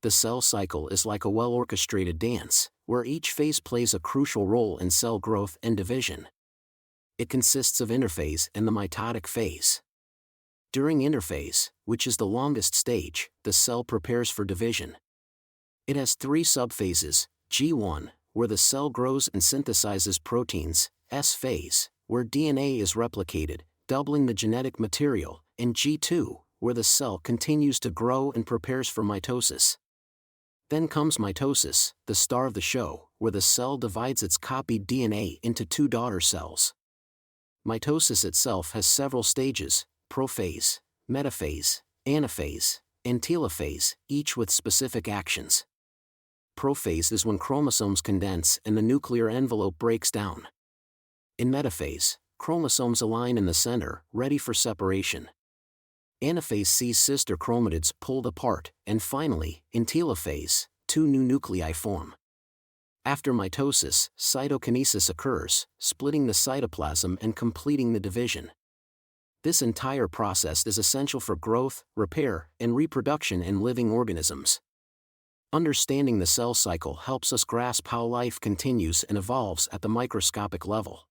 the cell cycle is like a well-orchestrated dance, where each phase plays a crucial role in cell growth and division. It consists of interphase and the mitotic phase. During interphase, which is the longest stage, the cell prepares for division. It has three subphases: G1, where the cell grows and synthesizes proteins; S phase, where DNA is replicated, doubling the genetic material; and G2, where the cell continues to grow and prepares for mitosis. Then comes mitosis, the star of the show, where the cell divides its copied DNA into two daughter cells. Mitosis itself has several stages: prophase, metaphase, anaphase, and telophase, each with specific actions. Prophase is when chromosomes condense and the nuclear envelope breaks down. In metaphase, chromosomes align in the center, ready for separation. Anaphase sees sister chromatids pulled apart, and finally, in telophase, two new nuclei form. After mitosis, cytokinesis occurs, splitting the cytoplasm and completing the division. This entire process is essential for growth, repair, and reproduction in living organisms. Understanding the cell cycle helps us grasp how life continues and evolves at the microscopic level.